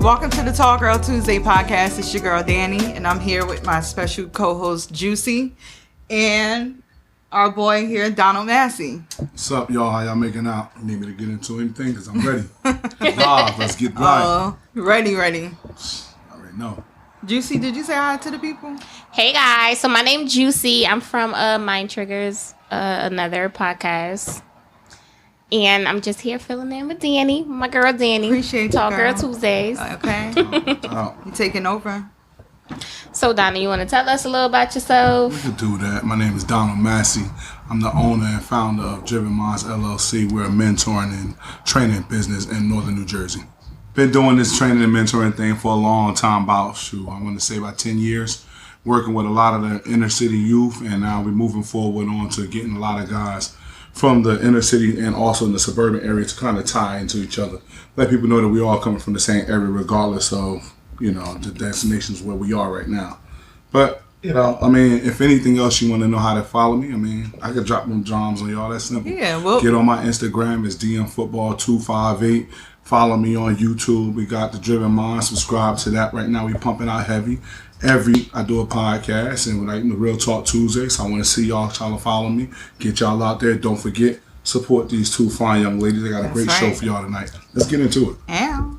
Welcome to the Tall Girl Tuesday podcast. It's your girl Danny, and I'm here with my special co-host Juicy, and our boy here, Donald Massey. What's up, y'all? How y'all making out? You need me to get into anything? Because I'm ready. Live, let's get right. Ready. I already know. Juicy, did you say hi to the people? Hey guys, so my name's Juicy. I'm from Mind Triggers, another podcast. And I'm just here filling in with Danny, my girl Danny. Appreciate Tall you, Girl Tuesdays. Okay. You taking over? So, Donna, you want to tell us a little about yourself? We could do that. My name is Donald Massey. I'm the owner and founder of Driven Minds LLC. We're a mentoring and training business in Northern New Jersey. Been doing this training and mentoring thing for a long time, I want to say about 10 years. Working with a lot of the inner city youth, and now we're moving forward on to getting a lot of guys from the inner city and also in the suburban area to kind of tie into each other. Let people know that we all coming from the same area regardless of, the destinations where we are right now. But, if anything else you want to know how to follow me, I could drop them drums on y'all. That's simple. Yeah, well, get on my Instagram. It's DMFootball258. Follow me on YouTube. We got the Driven Mind. Subscribe to that right now. We pumping out heavy. I do a podcast and the Real Talk Tuesday. So I want to see y'all trying to follow me. Get y'all out there. Don't forget, support these two fine young ladies. They got a great show for y'all tonight. Let's get into it. Ow.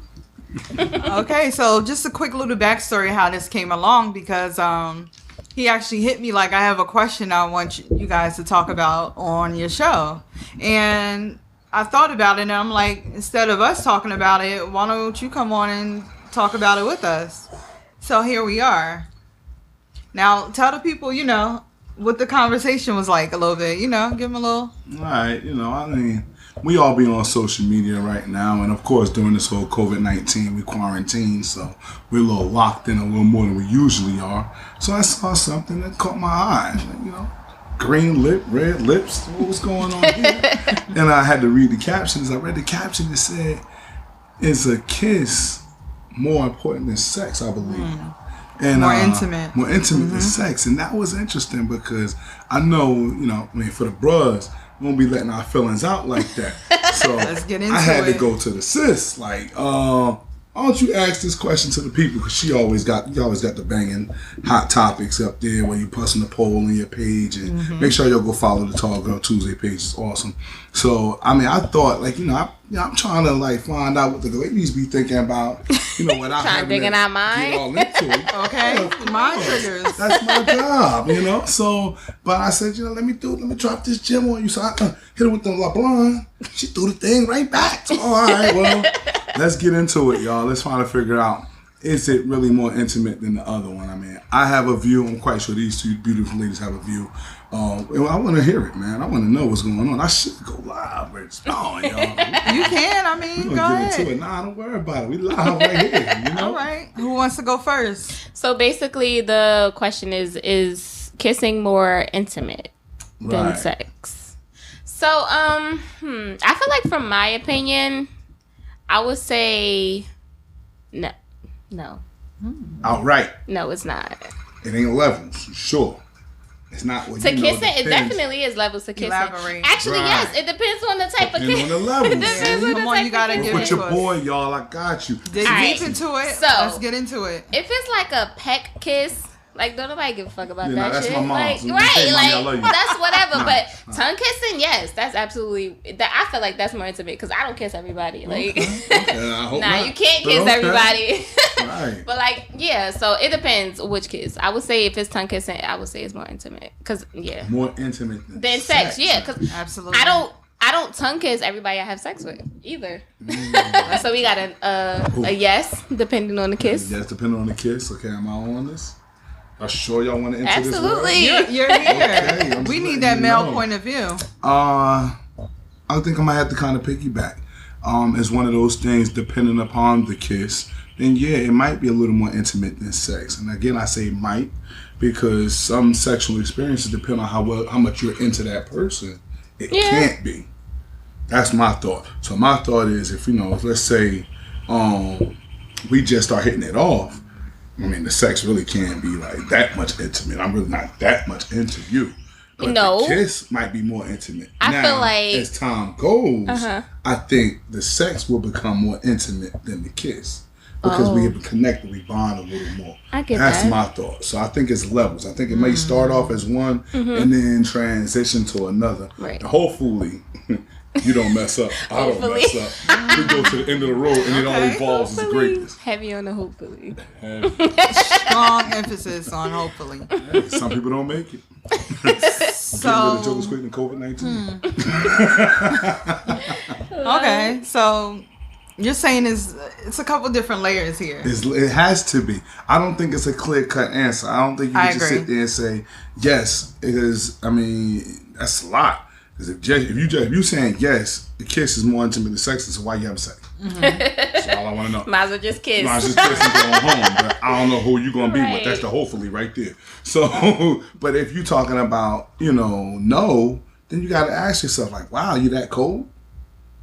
Okay, so just a quick little backstory how this came along, because he actually hit me like, I have a question I want you guys to talk about on your show. And I thought about it, and I'm like, instead of us talking about it, why don't you come on and talk about it with us? So here we are. Now, tell the people, what the conversation was like a little bit, give them a little. All right, we all be on social media right now, and of course, during this whole COVID-19, we quarantine, so we're a little locked in a little more than we usually are. So I saw something that caught my eye, green lip, red lips, what was going on here? And I had to read the captions. I read the caption that said, "Is a kiss more important than sex?" I believe. And more intimate. More intimate than sex. And that was interesting because I know, for the bros, we won't be letting our feelings out like that. So let's get into I had it. to go to the sis. Like, why don't you ask this question to the people? Because you always got the banging hot topics up there where you posting the poll on your page, and make sure y'all go follow the Tall Girl Tuesday page. It's awesome. So I thought I'm trying to find out what the ladies be thinking about. Without trying digging out mine. Get all into it. Okay, mind triggers. That's my job, So, but I said, let me drop this gem on you. So I hit her with the LeBron. She threw the thing right back. So, all right, well, let's get into it, y'all. Let's try to figure out, is it really more intimate than the other one? I have a view. I'm quite sure these two beautiful ladies have a view. I want to hear it, man. I want to know what's going on. I should go live, but it's on, y'all. You can. We're go ahead. Get into it. Nah, don't worry about it. We live right here, All right. Who wants to go first? So basically, the question is kissing more intimate than sex? So, I feel like from my opinion, I would say no. Outright. No, it's not. It ain't levels, sure. It's not what to you know. Kissing, it definitely is levels to kissing. Elaborate. Actually, yes, it depends on the type of kissing. On the levels. It depends on the Come on, type you gotta of give kissing. With your boy, y'all, I got you. Dig deep into it. So let's get into it. If it's like a peck kiss, don't nobody give a fuck about that that's shit. my mom. Right? Say, Mommy, I love you. That's whatever. Nah. But tongue kissing, yes, that's absolutely. I feel like that's more intimate because I don't kiss everybody. Okay, I hope not. You can't kiss everybody. Right. But so it depends which kiss. I would say if it's tongue kissing, I would say it's more intimate because more intimate than sex. Yeah, because absolutely. I don't tongue kiss everybody I have sex with either. So we got a yes depending on the kiss. Yes, depending on the kiss. Okay, am I on this? I'm sure y'all want to enter Absolutely. this world. You're here. Okay, we need that male point of view. I think I might have to kind of piggyback. It's one of those things depending upon the kiss. Then yeah, it might be a little more intimate than sex. And again, I say might because some sexual experiences depend on how much you're into that person. It can't be. That's my thought. So my thought is if let's say we just start hitting it off. The sex really can't be like that much intimate. I'm really not that much into you. But the kiss might be more intimate. I feel like as time goes, I think the sex will become more intimate than the kiss. because we have connected, we bond a little more. I get That's that. my thought. So I think it's levels. I think it may start off as one and then transition to another. Right. Hopefully, you don't mess up. I don't mess up. We go to the end of the road and it only evolves as greatness. Heavy on the hopefully. Strong emphasis on hopefully. Hey, some people don't make it. So Getting rid of jokers quick than COVID-19. okay, so you're saying it's a couple different layers here. It has to be. I don't think it's a clear-cut answer. I don't think you can just sit there and say, yes, it is. I mean, that's a lot. Because if you saying yes, the kiss is more intimate than sex, so why you having sex? That's all I want to know. Might as well just kiss. Might as well just kiss and go home. But I don't know who you're going to be with. That's the hopefully right there. So, but if you're talking about, no, then you got to ask yourself, like, wow, you that cold?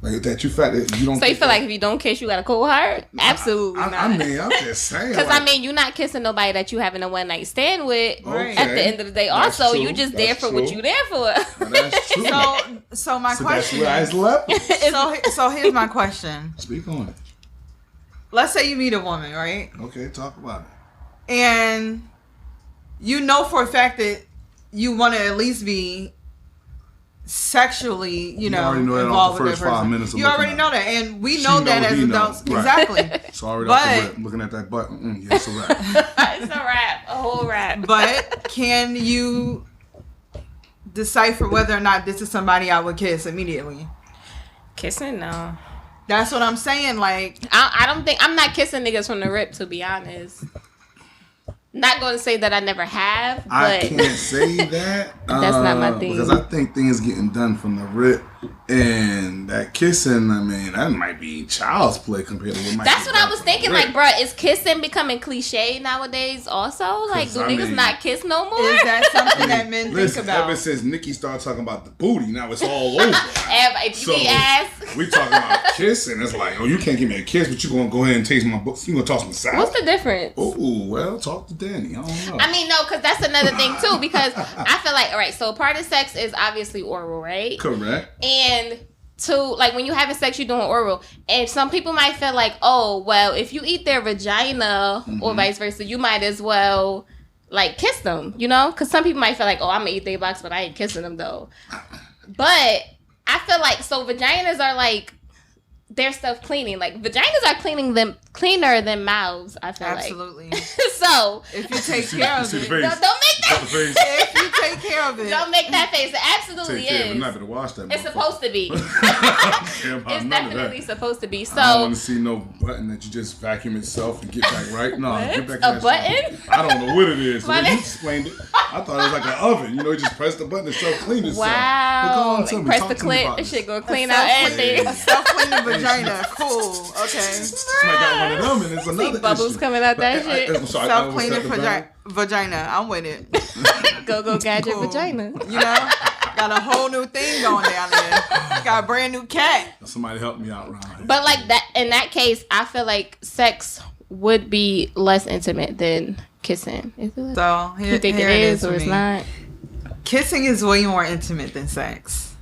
Like that you felt that you don't. So you feel like if you don't kiss, you got a cold heart? Absolutely not. I mean, I'm just saying. Because you're not kissing nobody that you having a one night stand with. Okay. At the end of the day, That's also true. you just That's there for true. what you there for. That's true. So my So question that's where it's left. so here's my question. Speak on it. Let's say you meet a woman, right? Okay, talk about it. And you know for a fact that you want to at least be sexually, already know that involved off the with first that 5 person. minutes of You looking already at know it. that, and we She know know, that as he know. adults. Right. Exactly. So already off the rip, looking at that butt. Yeah, it's a wrap. It's a wrap. A whole wrap. But can you decipher whether or not this is somebody I would kiss immediately? Kissing? No. That's what I'm saying. Like, I don't think... I'm not kissing niggas from the rip, to be honest. Not going to say that I never have, but... I can't say that. That's not my thing. Because I think things getting done from the rip. And that kissing, I mean, that might be child's play compared to what might That's be what I done was from the thinking. rip. Like, bruh, is kissing becoming cliche nowadays also? Like, do niggas not kiss no more? is that something that men Listen, think about? ever since Nikki started talking about the booty, now it's all over. If you eat ass... we talking about kissing. It's like, oh, you can't give me a kiss, but you gonna go ahead and taste my books. You gonna toss me salad? What's the difference? Oh, well, talk to Danny. I don't know. I mean, no, because that's another thing, too. Because I feel like, all right, so part of sex is obviously oral, right? Correct. And... like when you having sex, you're doing oral, and some people might feel like, oh well, if you eat their vagina or vice versa, you might as well like kiss them, because some people might feel like, oh, I'm gonna eat their box, but I ain't kissing them though. But I feel like vaginas are like their stuff cleaning. Like vaginas are cleaner than mouths. I feel Absolutely. like. So if you take care of it, don't make that. if you take care of it, Don't make that face. It absolutely Take care of it. is. I'm not gonna wash that. It's supposed to be. It's definitely supposed to be. So I don't want to see no button that you just vacuum itself and get back right. No, get back. A to that button? shit. I don't know what it is. The way What you is- explained it, I thought it was like an oven. You just press the button and self clean itself. wow. But go on, tell me, Press talk the to me clit. about This this. shit gonna clean out everything. a self-cleaning vagina. Cool. Okay. Somebody got one of them, and it's another bubbles issue. coming out that But shit. I'm sorry, I Self-cleaning overstepped the boundary. vagina. I'm with it. Go gadget Cool. vagina. Got a whole new thing going down there. Got a brand new cat. Somebody help me out, Ron. But like that, in that case, I feel like sex would be less intimate than kissing. Is it? So here, You think here it is for or it's me. not? Kissing is way more intimate than sex.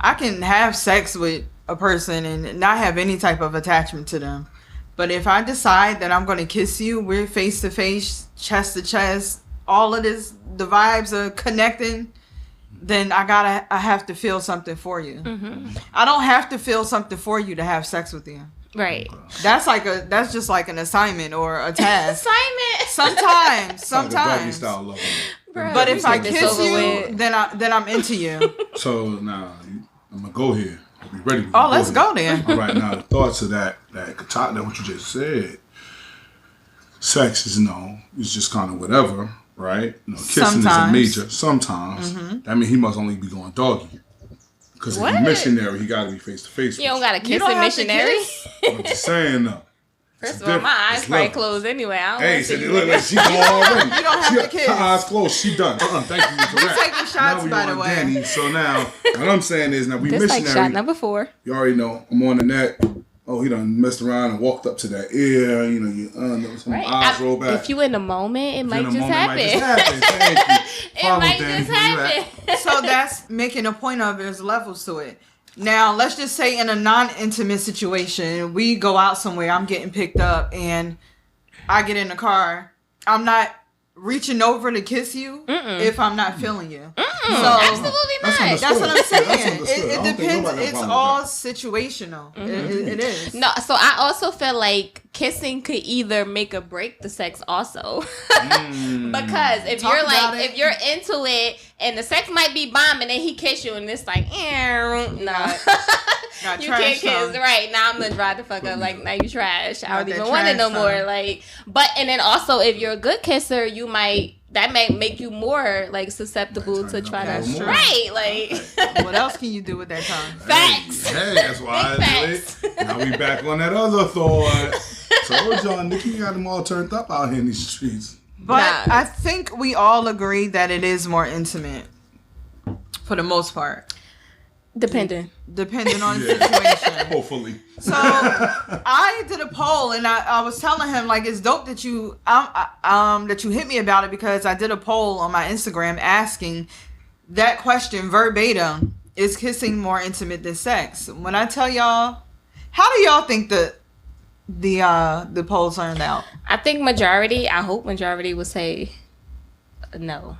I can have sex with a person and not have any type of attachment to them. But if I decide that I'm going to kiss you, we're face to face, chest to chest, all of this, the vibes are connecting, then I have to feel something for you. Mm-hmm. I don't have to feel something for you to have sex with you. Right. That's just like an assignment or a task. Assignment. Sometimes. Doggy style love. Bruh. But if I It's kiss over you, with. then I'm into you. So now I'm gonna go here. Are we ready? Oh, let's go then. All right, now the thoughts of that what you just said. Sex is it's just kind of whatever, right? Kissing Sometimes. is a major. Sometimes. That means he must only be going doggy. Because if What? he's missionary, he got to be face to face. You don't gotta kiss don't a have to missionary. kiss. I'm just saying though. First of all, my eyes It's probably levels. closed anyway. I don't Hey, want so to see look you. like she gone already. You don't have to kiss. Her eyes closed. She done. Thank you for that. taking shots, now we by the on way. Danny. So now, what I'm saying is, now we This like missionary. shot number 4. You already know. I'm on the net. Oh, he done messed around and walked up to that ear. Some Right. eyes roll back. If you in the moment, it might In a just moment, happen. it might just happen. Thank you. It Follow might Danny, just where you at? happen. So that's making a point of there's levels to it. Now, let's just say in a non-intimate situation, we go out somewhere, I'm getting picked up, and I get in the car. I'm not reaching over to kiss you if I'm not feeling you. So, absolutely not. That's what I'm saying. It It depends. It's all situational. It is. No, so I also feel like kissing could either make or break the sex also. Because if Talk you're about like, it. if you're into it and the sex might be bombing and he kiss you and it's like, no. Got You trash can't kiss, tongue. right? Now I'm gonna drive the fuck up. Like, now you trash. I don't that even want it no trash more. tongue. Like, but and then also if you're a good kisser, that may make you more like susceptible to try That's to true. right. Like, What else can you do with that tongue? facts. Hey, that's why Big I do facts. it. Now we back on that other thought. Told y'all, Nikki got them all turned up out here in these streets. But Nah. I think we all agree that it is more intimate for the most part, Depending. depending on the Yeah. situation. Hopefully. So I did a poll, and I was telling him like it's dope that you that you hit me about it, because I did a poll on my Instagram asking that question verbatim: is kissing more intimate than sex? When I tell y'all, how do y'all think the poll turned out? I think I hope majority would say no.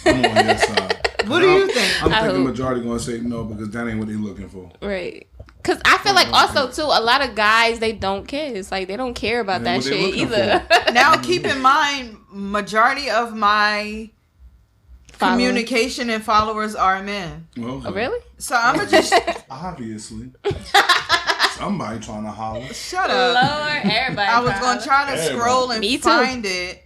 I'm on your side. What do you think? I'm I thinking hope. majority gonna say no because that ain't what they looking for. Right. Because I feel like also, too, a lot of guys, they don't kiss. Like, they don't care about Yeah, that what they shit looking either. Now keep in mind, majority of my Followers. communication and followers are men. Well, Oh, really? So I'm gonna just obviously. Somebody trying to holler. shut up. Lord, everybody. I was gonna try to Everybody. scroll and Me too. find it.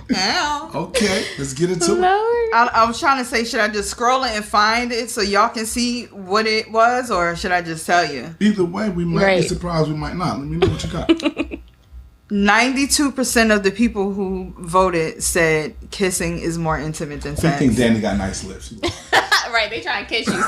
Now, Okay, let's get into it. Lord. I was trying to say, should I just scroll it and find it so y'all can see what it was, or should I just tell you? Either way, we might Right. be surprised, we might not. Let me know what you got. 92% of the people who voted said kissing is more intimate than I sex. think Danny got nice lips. Right, they trying to kiss you, sis.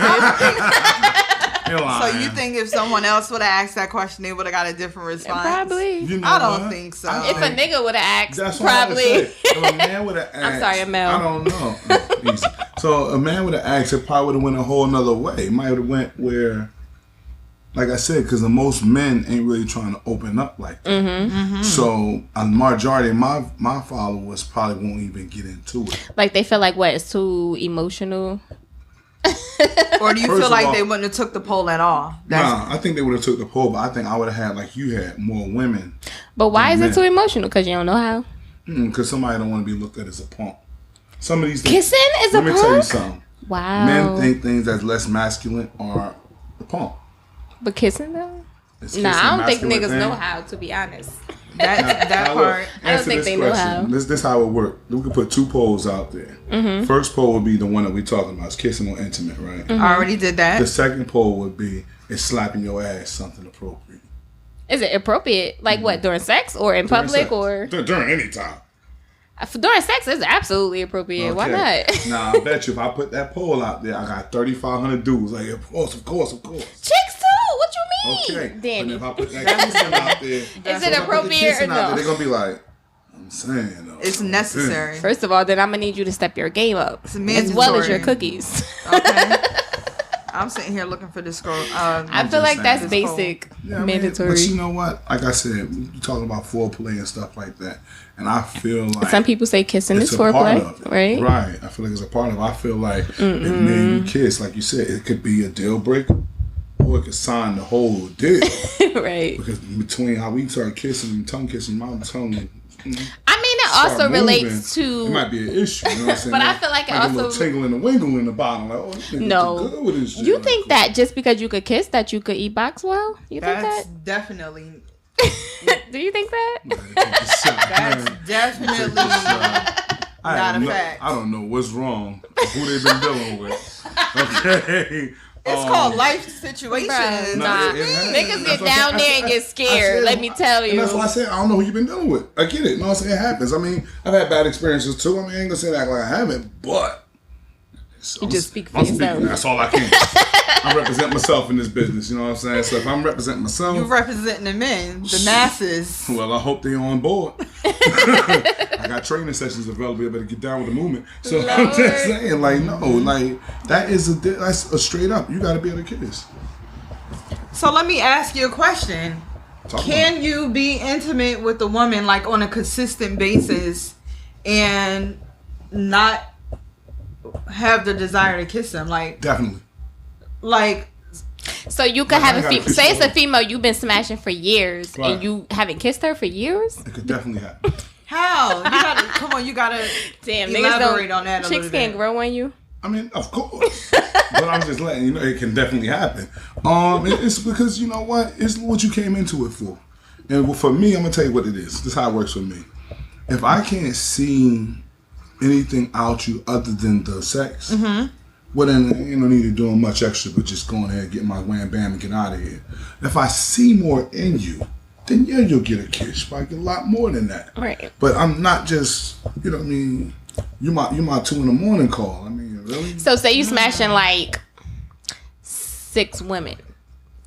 So you think if someone else would have asked that question, they would have got a different response? Probably. You know I don't what? think so. I If a think- nigga would have asked, That's what I probably. say. If a man would have asked, I'm sorry, a male. I don't know. Easy. So a man would have asked, it probably would have went a whole nother way. It might have went where, like I said, because the most men ain't really trying to open up like that. Mm-hmm. So a majority of my followers probably won't even get into it. Like, they feel like, what, it's too emotional? Or do you First feel of like all- they wouldn't have took the poll at all? Nah, I think they would have took the poll, but I think I would have had, like you had, more women. But why is it Men. too emotional? Because you don't know how? Because somebody don't want to be looked at as a punk. Some of these things. Kissing is a Let me tell you punk? something. Wow. Men think things that's less masculine are the punk. But kissing, though? It's Nah, kissing I don't think masculine niggas thing. know how, to be honest. That Now, look, part. I don't answer think this they know question. how. This how it works. We could put two polls out there. Mm-hmm. First poll would be the one that we talking about. Is kissing or intimate, right? Mm-hmm. I already did that. The second poll would be, is slapping your ass something appropriate? Is it appropriate? Like, what, during sex or in public? During sex. Or During any time. During sex is absolutely appropriate. Why Okay. not? Now, I bet you if I put that poll out there, I got 3,500 dudes. Like, of course. Chicks too? What you mean? Okay. Danny. But if I put that kissing out there, Is if it I put the appropriate or kissing out there, no? they're going to be like, I'm saying, though. It's necessary. First of all, then I'm gonna need you to step your game up, It's as well as your mandatory. cookies. Okay. I'm sitting here looking for this scroll. I feel like saying. that's This basic, Yeah, I mean, mandatory. but you know what? Like I said, you talking about foreplay and stuff like that, and I feel like Some people say kissing it's is a part foreplay, of it, right? Right. I feel like it's a part of it. I feel like if me and you kiss, like you said, it could be a deal breaker, or it could sign the whole deal. Right. Because between how we start kissing and tongue kissing, my tongue. I mean, it start also moving, relates it might to. be an issue. You know what I'm saying? But I feel like it a little also- tingle and a wingle in the bottom. Like, oh, this nigga No. too good with this shit. You Like, think that just because you could kiss, that you could eat box well? You think That's that? definitely. Do you think that? That's definitely not a fact. I don't know what's wrong. Who they've been dealing with. Okay. It's called life situations. Bruh, No, nah. it has. Niggas That's get what I down said. there and get scared. Let me tell And that's why I you. said I don't know who you've been dealing with. I get it. You know what I'm saying? It happens. I mean, I've had bad experiences too. I mean, I ain't gonna say that like I haven't, but You just speak for I'm yourself. Speaking, that's all I can. I represent myself in this business. You know what I'm saying? So if I'm representing myself, You're representing the men, the masses. Well, I hope they're on board. I got training sessions available. I better get down with the movement. So Lord. I'm just saying, like, no, like that's a straight up. You got to be able to kiss. So let me ask you a question. Can you be intimate with a woman like on a consistent basis and not have the desire to kiss them? Like Definitely. Like so you could have say it's a woman. female you've been smashing for years Right. and you haven't kissed her for years? It could definitely happen. how? You gotta come on, you gotta Damn, elaborate niggas on that a chicks little can't bit. grow on you. I mean, of course. But I'm just letting you know it can definitely happen. It's because you know what? It's what you came into it for. And for me, I'm gonna tell you what it is. This is how it works for me. If I can't see anything out you other than the sex, well then ain't no need of doing much extra but just going ahead and get my wham bam and get out of here. If I see more in you, then yeah, you'll get a kiss. But I get a lot more than that. Right. But I'm not just, you know what I mean, you my 2 a.m. call. I mean, really? So say you smashing like 6 women,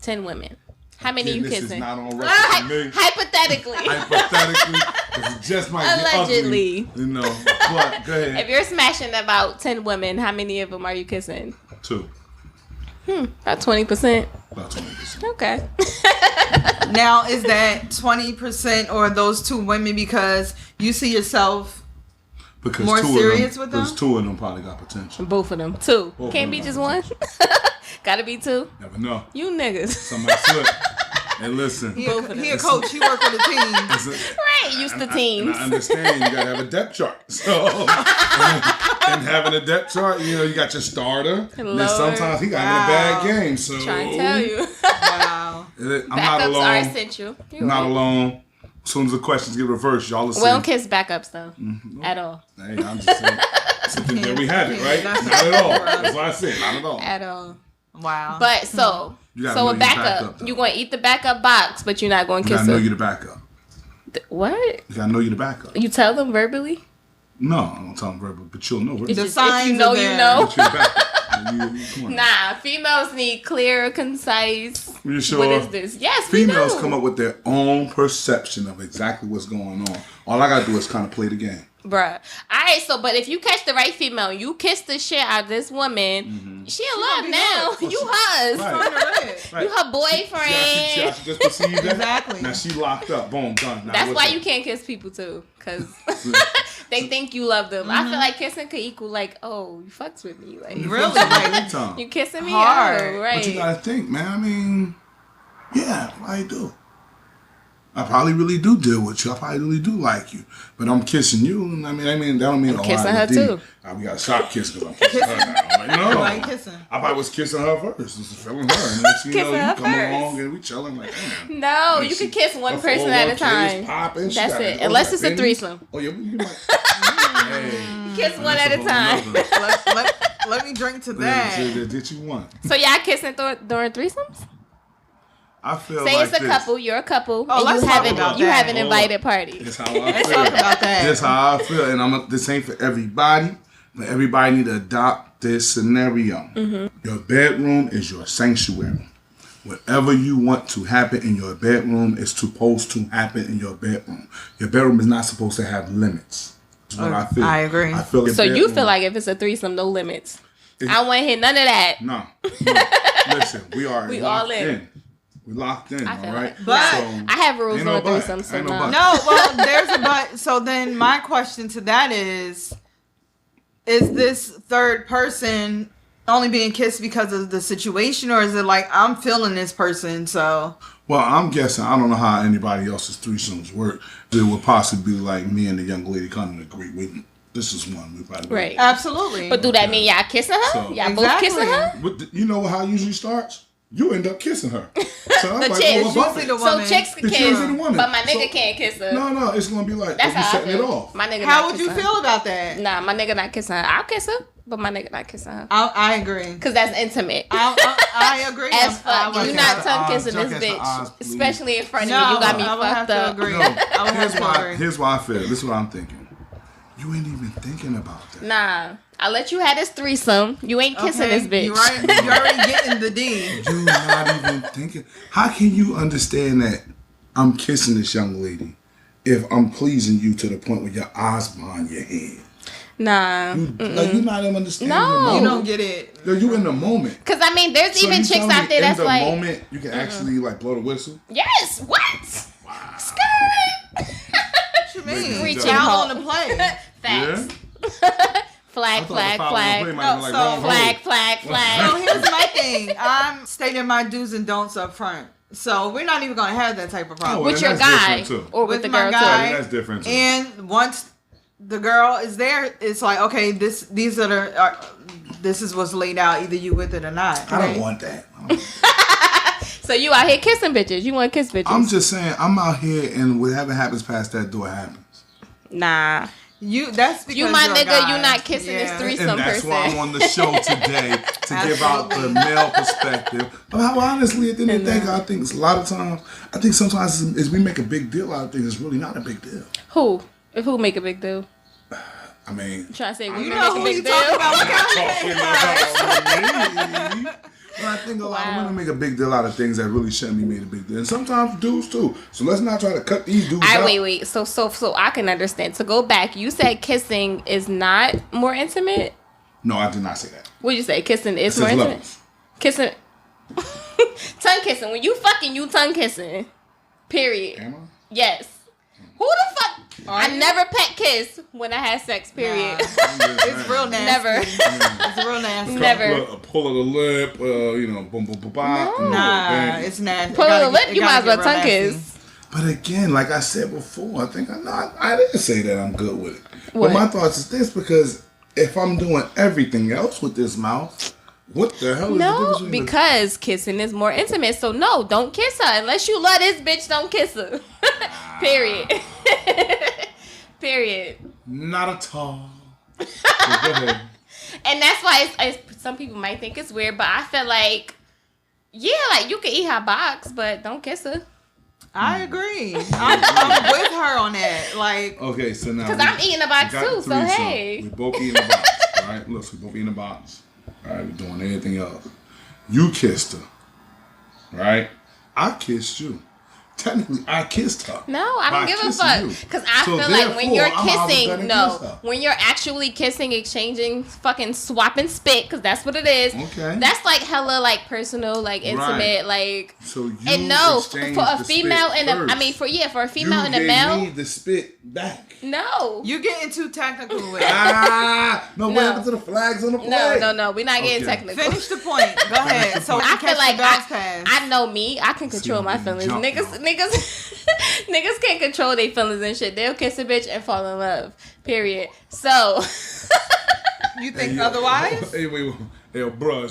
10 women. How many you This is kissing? not on record for me. Hypothetically. Hypothetically, 'cause it just might get Allegedly. ugly, you know. But go ahead. If you're smashing about 10 women, how many of them are you kissing? 2. About 20%. About 20%. Okay. Now is that 20% or those 2 women because you see yourself Because more 2 serious of them, with them? Because 2 of them probably got potential. Both of them. 2. Both Can't of be them just got one. Gotta be 2. Never know. You niggas. Somebody slip. And listen. he Both of them. a coach, he work with a team. Right. Used to And teams. I understand you gotta have a depth chart. So and having a depth chart, you know, you got your starter. And then Lord. sometimes he got in a bad game. So Trying to tell you. Wow. I'm not Backups are alone. essential. I'm not alone. As soon as the questions get reversed, y'all listen. We don't kiss backups though. At all. Hey, I'm just saying. Something there we have it, right? That's Not at all. That's what I said. Not at all. At all. Wow. But so You gotta so know a your backup, backup, though. you're gonna eat the backup box, but you're not gonna You kiss gotta know her. you the backup. What? You gotta know you the backup. You tell them verbally? No, I don't tell them verbal, but you'll know. It's Verbally. The just, signs if you know, are you there. know. But you're the backup. Come on. Nah, females need clear, concise. You sure? What is this? Yes, we Females do. come up with their own perception of exactly what's going on. All I gotta do is kind of play the game. Bruh. Alright, so but if you catch the right female, you kiss the shit out of this woman, she in love be now. hooked. You hers. Right. You her boyfriend. See, I just perceived that. Exactly. Now she locked up. Boom, done. Now That's what's why up? you can't kiss people too, cause they think you love them. I feel like kissing could equal like, oh, you fucks with me, like Really? Big time. you kissing me, Hard. oh, right? But you gotta think, man. I mean, yeah, I do. I probably really do deal with you. I probably really do like you. But I'm kissing you, and I mean, that don't mean kissing I her, did. too. We got a shot kiss because I'm kissing her now. I'm like, no. Like kissing. I probably was kissing her first. Just feeling her. And next thing you know, Kissing you her come first. along and we chilling like, damn. No, And you she- can kiss one her person at a 401k is time. popping. She That's got it. oh, Unless you it's got a babies? threesome. Oh, yeah, you might. Hey. Kiss one at a That's time. whole nother- Let me drink to Yeah, that. did you want? So y'all kissing during threesomes? I feel Say like it's a this. couple, you're a couple, Oh, and let's you talk have about you that. have an Hold invited party. That's how I Let's feel. talk about that. That's how I feel, and this ain't for everybody. But everybody need to adopt this scenario. Your bedroom is your sanctuary. Whatever you want to happen in your bedroom is supposed to happen in your bedroom. Your bedroom is not supposed to have limits. That's what I feel. I agree. I feel So you bedroom- feel like if it's a threesome, no limits. It- I don't want to hear none of that. No. Listen, we are We locked all in. We locked in, I feel all right? like- But I have rules Ain't on no a but. threesome, so Ain't no no. but. No, well, there's a but. So then my question to that is this third person only being kissed because of the situation, or is it like I'm feeling this person, so Well, I'm guessing, I don't know how anybody else's threesomes work. It would possibly be like me and the young lady kind of agree. This is one we probably Right. absolutely. But do that mean y'all kissing her? So- Y'all both kissing her? You know how it usually starts? You end up kissing her. So I'm The like, chick. oh, It's what usually the So woman. chicks can It's kiss, usually the woman. but my nigga So- can't kiss her. No, it's going to be like, That's we how I setting it feel. off. My nigga How not would you kissing feel about that? her. Nah, my nigga not kissing her. I'll kiss her, but my nigga not kissing her. I agree. Cause that's intimate. I agree. As I fuck. would You say not that. tongue kissing Chuck this has the bitch. eyes, please. Especially in front of No, me. You got me I would have fucked to up. agree. No, I would have to agree. here's why I feel. This is what I'm thinking. You ain't even thinking about that. Nah. I let you have this threesome. You ain't kissing this bitch. You right. You already getting the D. You're not even thinking. How can you understand that I'm kissing this young lady if I'm pleasing you to the point where your eyes behind your head? Nah. You're not even understanding. No. You don't get it. You in the moment. Because, I mean, there's even chicks out there that's like... in the moment, you can actually, like, blow the whistle? Yes. What? Wow. Skirt. What you mean? Reaching Out on the play. Facts. Yeah? Flag. So here's my thing. I'm stating my do's and don'ts up front. So we're not even going to have that type of problem. With your guy. Or with the girl, my guy. That's different, too. And once the girl is there, it's like, okay, this is what's laid out. Either you with it or not. I don't want that. So you out here kissing bitches. You want to kiss bitches. I'm just saying, I'm out here and whatever happens past that door happens. Nah. That's because you my you're nigga, you not kissing this threesome and that's person. why I'm on the show today to give out the male perspective. But how honestly, at the end of the day, I think a lot of times, sometimes is we make a big deal out of things. It's really not a big deal. Who? If who make a big deal? I mean, I'm trying to say we you make know a who big you deal. talking about. But I think a lot of women make a big deal out of things that really shouldn't be made a big deal, and sometimes dudes too. So let's not try to cut these dudes out. Wait. So I can understand. To go back, you said kissing is not more intimate. No, I did not say that. What'd you say? Kissing is more intimate. Levels. Kissing, tongue kissing. When you fucking, you tongue kissing. Period. Am I? Yes. Who the fuck? I never pet kiss when I had sex. Period. It's real nasty. Never. It's real nasty. Never. A pull of the lip, boom, boom, boom, boom. Nah, it's nasty. Pull of the lip, you might as well tongue kiss. But again, like I said before, I think I didn't say that I'm good with it. What? But my thoughts is this, because if I'm doing everything else with this mouth, what the hell is the difference between because kissing is more intimate. So no, don't kiss her unless you love this bitch. Don't kiss her. Period. Period. Not at all. Go ahead. And that's why it's some people might think it's weird, but I feel like, yeah, like you can eat her box, but don't kiss her. I agree. I'm with her on that. Like, okay, so now because I'm eating a box too. So hey, we both eating a box, right? Look, we both eating a box. All right, we're doing anything else. You kissed her, right? I kissed you. Technically, I kissed her. No, I don't give a fuck. Because I feel like when you're kissing, when you're actually kissing, exchanging, fucking swapping spit, because that's what it is. Okay. That's like hella like personal, like intimate, like. So you and no, for a the female spit and a, first. I mean for a female and a You male. gave me the spit back. No. you're getting too technical with it. No, what happened to the flags on the plate? No, we're not getting technical. Finish the point. Go ahead. So I feel like I know me. I can control my feelings. Niggas can't control their feelings and shit. They'll kiss a bitch and fall in love. Period. So you think otherwise? Hey, wait. Hey, bruh,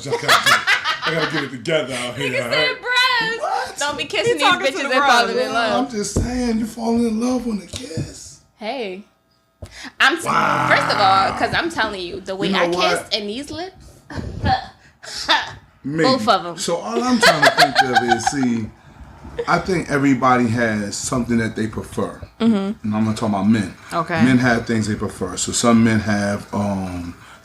I gotta get it together out here. Niggas said bruh. What? Don't be kissing these talking to bitches the and bruh. falling in love. I'm just saying, you're falling in love on the kiss. Hey. First of all, because I'm telling you, the way I kissed and these lips, both of them. So all I'm trying to think of is, see, I think everybody has something that they prefer. And I'm gonna talk about men. Okay. Men have things they prefer. So some men have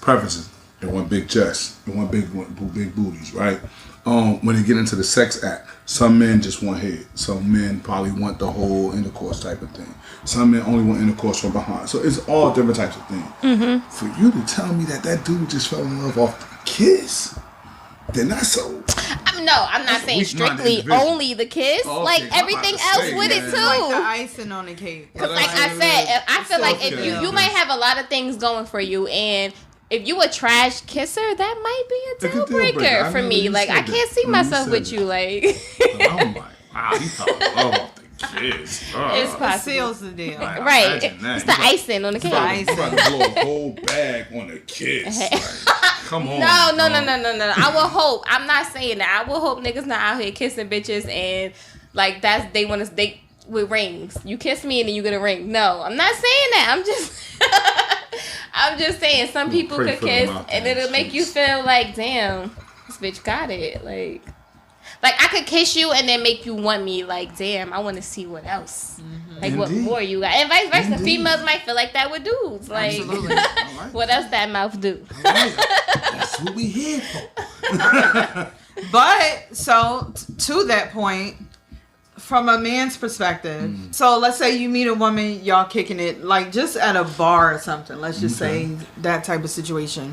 preferences. They want big chests. They want big booties, right? When they get into the sex act, some men just want head. Some men probably want the whole intercourse type of thing. Some men only want intercourse from behind. So it's all different types of things. For you to tell me that dude just fell in love off the kiss, then that's so. No, I'm not saying strictly only the kiss. Okay, like everything else with it too. Like the icing on the cake. Because like I said, I feel like if you might have a lot of things going for you, and if you a trash kisser, that might be a deal breaker for me. Like I can't see myself with you. Like I'm like, wow, he fell in love off the kiss. it's possible. It seals the deal. Right. It's the icing on the cake. I'm trying to blow a whole bag on the kiss. Like, come on. No. I will hope. I'm not saying that. I will hope niggas not out here kissing bitches and like they want to date with rings. You kiss me and then you get a ring. No, I'm not saying that. I'm just saying some people could kiss and it'll make you feel like, damn, this bitch got it. Like, Like, I could kiss you and then make you want me. Like, damn, I want to see what else. Like, what more you got. And vice versa. Indeed. Females might feel like that with dudes. Like, Absolutely. what else that mouth do? That's what we here for. But, so, to that point, from a man's perspective, so let's say you meet a woman, y'all kicking it, like just at a bar or something. Let's just say that type of situation.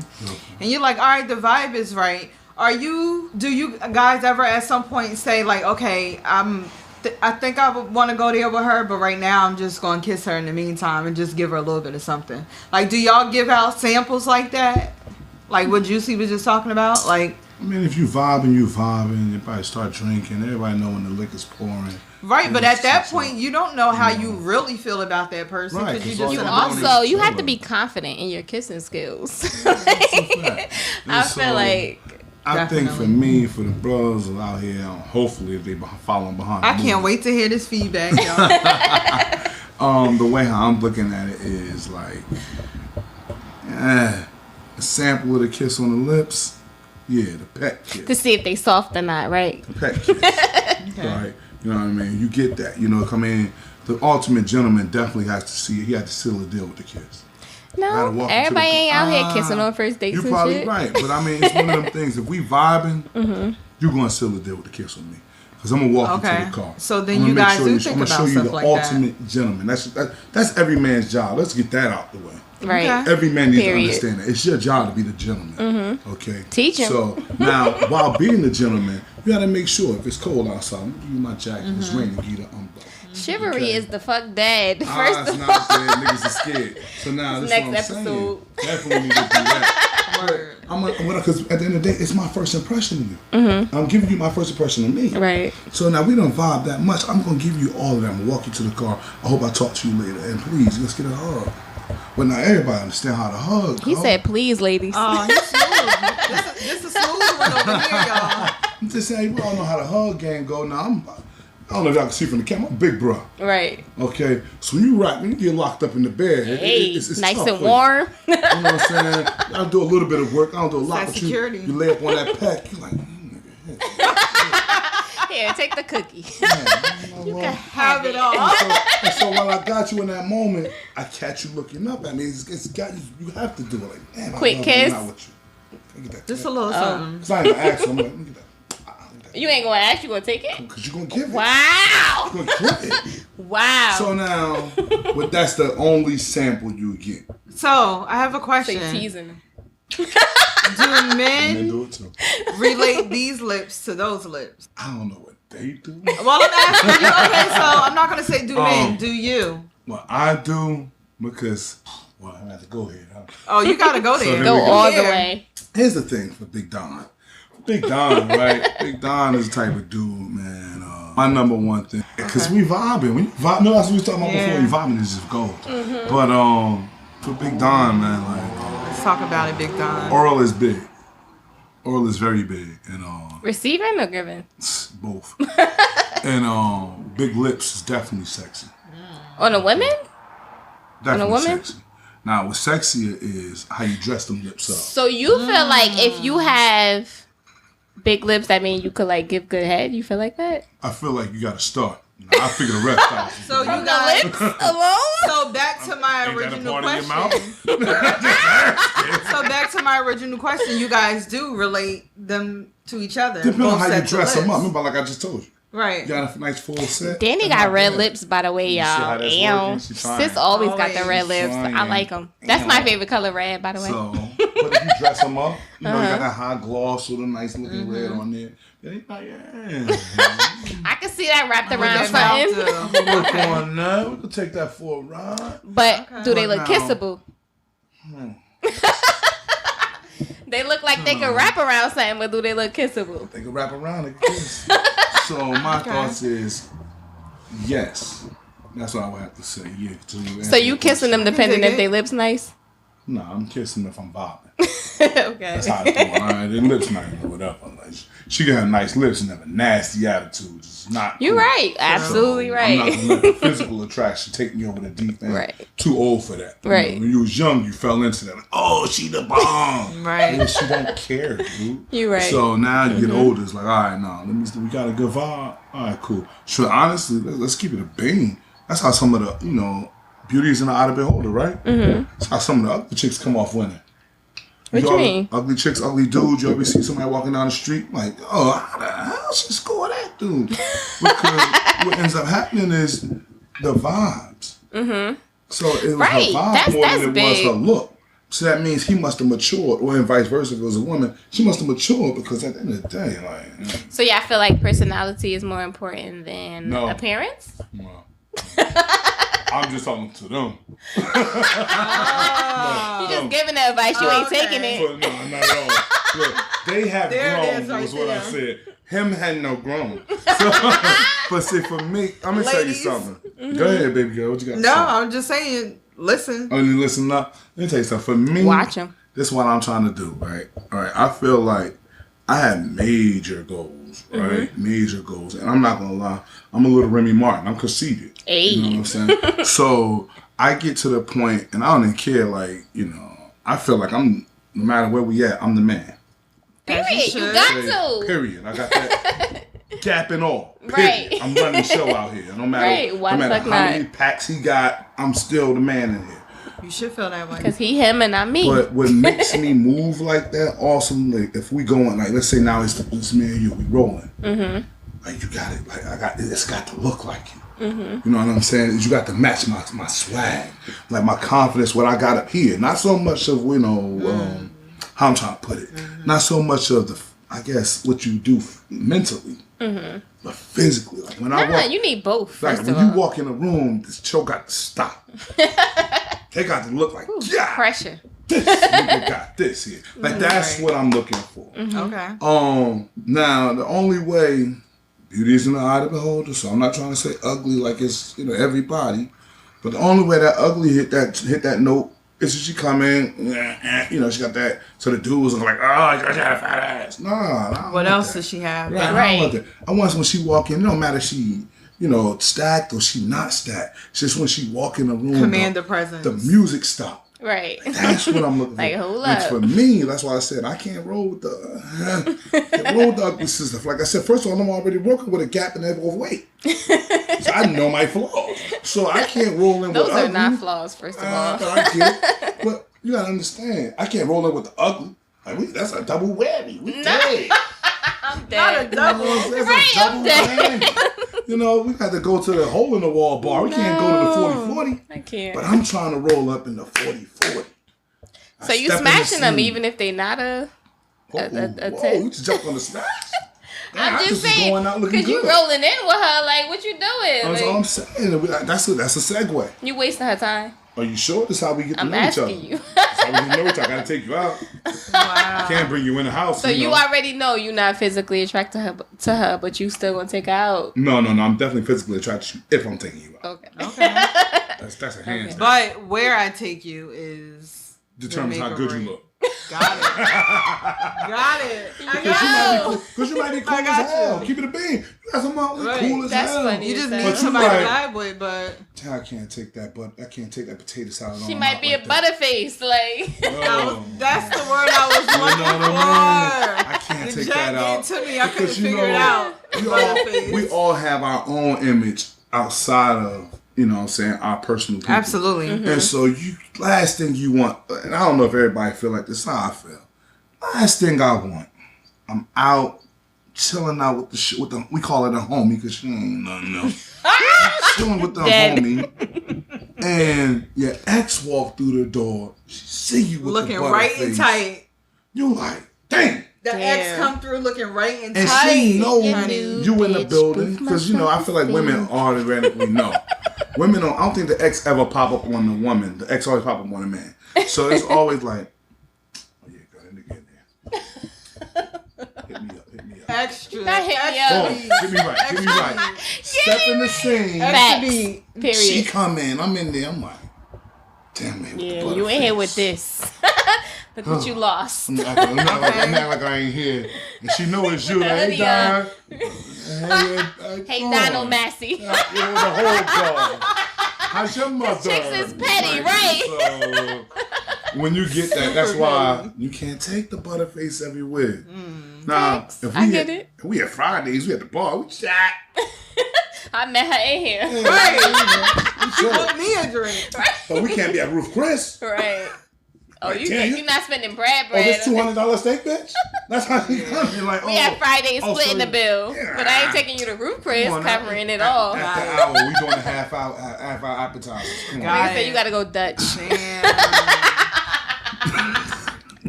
And you're like, all right, the vibe is right. Do you guys ever at some point say like, okay, I think I would want to go there with her, but right now I'm just going to kiss her in the meantime and just give her a little bit of something. Like, do y'all give out samples like that? Like what Juicy was just talking about? Like, I mean, if you vibing, you probably start drinking. Everybody know when the liquor's pouring. Right, but at that point, you don't know how you really feel about that person because you just You in a also, you have to be confident in your kissing skills. I feel like... I think for me, for the brothers out here, hopefully if they following behind. I can't wait to hear this feedback, y'all. The way how I'm looking at it is like, a sample of the kiss on the lips. Yeah, the peck kiss. To see if they soft or not, right? The peck kiss. Right. You know what I mean? You get that. You know, come in. The ultimate gentleman definitely has to see it. He had to seal the deal with the kiss. No, everybody ain't out here kissing on first dates. You're probably shit. right, but I mean, it's one of them things. If we vibing, you're gonna seal the deal with the kiss with me, because I'm gonna walk you to the car. So then you guys do think about stuff like that. I'm gonna show you the ultimate gentleman. That's every man's job. Let's get that out the way. Right. Okay. Every man needs to understand that. It's your job to be the gentleman. Okay. Teach him. So now, while being the gentleman, you gotta make sure if it's cold outside, I'm gonna give you my jacket. If it's raining, give you the umbrella. Chivalry is the fuck dead. It's First of not all, dead. Niggas are scared. So now this next is what I'm episode. saying. Definitely need to do that. Because at the end of the day, it's my first impression of you. I'm giving you my first impression of me. Right. So now we don't vibe that much. I'm gonna give you all of that. I'm gonna walk you to the car. I hope I talk to you later. And please, let's get a hug. But now everybody understand how to hug. He said, "Please, ladies." Oh, he's smooth. This is smooth one over here, y'all. I'm just saying, we all know how the hug game go. Now I don't know if y'all can see from the camera. I'm a big bro. Right. Okay. So when you get locked up in the bed, it's nice tough and warm. You know what I'm saying? I do a little bit of work. I don't do a lot. That's But security. you lay up on that pack. You're like, nigga. Here, take the cookie. You can have it all. And so while I got you in that moment, I catch you looking up at me. It's got you have to do it. Like, damn, Quick I love kiss. Not with you. Get that Just a little something. Cause I ain't gonna ask you. I'm like, look at that. You ain't gonna ask, you gonna take it? Because you're going to give it. Wow. You're going to give it. Wow. So now, but that's the only sample you get. So, I have a So question. you teasing them. Do men do it too. relate these lips to those lips? I don't know what they do. Well, I'm asking you. Okay, so I'm not going to say do men. Do you? Well, I do because, well, I have to go here. Oh, you got to go there. So Go we go. all the way. Here's the thing for Big Don. Big Don, right? Big Don is the type of dude, man. My number one thing, because we vibing. When you vibe, no, that's what we was talking about before. You vibing is just gold. But for Big Don, man, like Let's talk about it, Big Don. oral is big. Oral is very big, and Receiving or giving? both. And big lips is definitely sexy. On a woman? Definitely woman? sexy. Now, what sexier is how you dress them lips up. So you feel like if you have big lips, that means you could like give good head? You feel like that? I feel like you got to start. Now, I figure the rest out. So you The guys. lips alone? So back to my Ain't that a original part of your question. So back to my original question. You guys do relate them to each other. Depending on both how you sets of dress them up. lips. Remember, like I just told you. Right. You got a nice full set. Danny That's got not red bad. lips, by the way, You see how y'all. that's Damn. working? She trying. Sis always got the Always. red lips. Trying. I like them. That's my favorite color, red, by the way. So, but if you dress them up, you know, you got that high gloss with a nice looking red on there. Yeah. I can see that wrapped around With that something. mouth, too. Work on that. We could take that for a ride. But do they look But now- kissable? They look like they can wrap around something, but do they look kissable? They can wrap around and kiss. So my thoughts is yes. That's what I would have to say. Yeah. So you kissing them depending dig if it. they lips nice? Nah, I'm kissing if I'm bobbing. Okay. That's how it's going. All right, the lips nice or whatever. Like, she can have nice lips and have a nasty attitude. It's not. You're cool. right. Absolutely right. I'm not gonna let the physical attraction take me over the deep end. Right. Too old for that. Right. When you was young, you fell into that. Like, oh, she the bomb. Right. Yeah, she don't care, dude. You're right. So now you get older. It's like, all right, now we got a good vibe. All right, cool. Sure. Honestly, let's keep it a bean. That's how some of the beauty is in the eye of the beholder, right? Mm-hmm. That's how some of the ugly chicks come off winning. What you mean? Ugly chicks, ugly dudes. You ever see somebody walking down the street like, oh, how the hell she score that dude? Because what ends up happening is the vibes. Mm-hmm. So it was her vibe more than it was her look. So that means he must have matured, or vice versa. If it was a woman, she must have matured because at the end of the day, like. So I feel like personality is more important than appearance? No. I'm just talking to them. You're just giving the advice. You ain't taking it. But no, not at all. Look, they have grown, was what I said. Him hadn't no grown. So, but see, for me, I'm going to tell you something. Mm-hmm. Go ahead, baby girl. What you got to say? No, I'm just saying, listen. Oh, you listen up? Let me tell you something. For me, watch him. This is what I'm trying to do, right? All right. I feel like I have major goals, right? Mm-hmm. Major goals. And I'm not going to lie. I'm a little Remy Martin. I'm conceited. Hey. You know what I'm saying? So I get to the point, and I don't even care, like, I feel like no matter where we at, I'm the man. Period. You got to. Period. I got that cap and all. Right. I'm running the show out here. No matter, no matter how many packs he got, I'm still the man in here. You should feel that way. Because he, him, and not me. But what makes me move like that, awesome, like if we going, like, let's say now it's me and you, we rolling. Mm-hmm. Like, you got it. Like, it's got to look like you. Mm-hmm. You know what I'm saying? You got to match my swag, like my confidence, what I got up here. Not so much of how I'm trying to put it. Mm-hmm. Not so much of the, I guess, what you do mentally, but physically. Like when I walk, you need both. Like when you walk in a room, this show got to stop. They got to look like pressure. This nigga got this here. Like that's what I'm looking for. Mm-hmm. Okay. Now the only way. Beauty is in the eye of the beholder, so I'm not trying to say ugly like it's everybody, but the only way that ugly hit that note is if she come in, she got that. So the dudes are like, oh, you got a fat ass. Nah. What else does she have? Right. I don't want that. I want when she walk in, it don't matter if she stacked or she not stacked. It's just when she walk in the room, command the presence. The music stop. Right. That's what I'm looking for. Like, hold up. For me, that's why I said I can't roll with the ugly stuff. Like I said, first of all, I'm already working with a gap in that overweight. So I know my flaws. So I can't roll in with ugly. Those are not flaws, first of all. But I get. But you gotta understand, I can't roll in with the ugly. Like, that's a double whammy. We dead. I'm dead. Not a double. I'm dead. We got to go to the hole in the wall bar. We can't go to the 40-40. I can't. But I'm trying to roll up in the 40-40. So you smashing them even if they not a 10? We just jump on the smash. I'm just saying, because you rolling in with her, like, what you doing? That's all I'm saying. That's a segue. You wasting her time. Are you sure? That's how we get to I'm know each other. asking you. That's how we get to know each other. I gotta take you out. Wow. I can't bring you in the house. So you already know you're not physically attracted to her, but you still gonna take her out. No. I'm definitely physically attracted to you if I'm taking you out. Okay. That's a hands down. But where I take you is determines how good you look. Got it. Because you might be cool as hell. Keep it a bean. You got somebody cool as That's hell. funny. You just need somebody to vibe with, but I can't take that. But I can't take that potato salad. She might be a butterface, like. That's the word I was looking for. I can't take that out. To me, I couldn't figure it out. We all have our own image outside of. You know what I'm saying? Our personal people. Absolutely. Mm-hmm. And so last thing you want, and I don't know if everybody feel like this, how I feel. Last thing I want, I'm out, chilling out with the we call it a homie, because she ain't nothing else. Chilling with the homie, and your ex walk through the door, she see you with looking the right face. and tight. You like, dang. The ex come through looking right and tight. tight. And she know you in the building, because I feel like women automatically know. Women I don't think the ex ever pop up on the woman. The ex always pop up on the man. So it's always like, oh yeah, got a nigga in there. Hit me up. Extra. Not hit me up. Oh, get me right. Step in the scene. Facts. Period. She come in. I'm in there. I'm like, Damn it. Yeah, you ain't here with this. Look what you lost. I'm not like I ain't here. And she know it's you. Like, hey, Don. Hey, Donald Massey. The whole call. How's your mother? Chicks is petty, right? So, when you get that, that's why you can't take the butterface everywhere. Now, if we had Fridays, we at the bar, we shot. I met her in here. Yeah, Right. She bought me a drink. Right. But we can't be at Ruth Chris. Right. Oh, Like, you're not spending bread. Oh, this $200 steak, bitch? That's how she comes. You're like, we had Fridays splitting so the bill. yeah. But I ain't taking you to Ruth Chris, covering it all. After the hour, we doing a half hour appetizers. Come on. Nigga said you gotta go Dutch. Damn.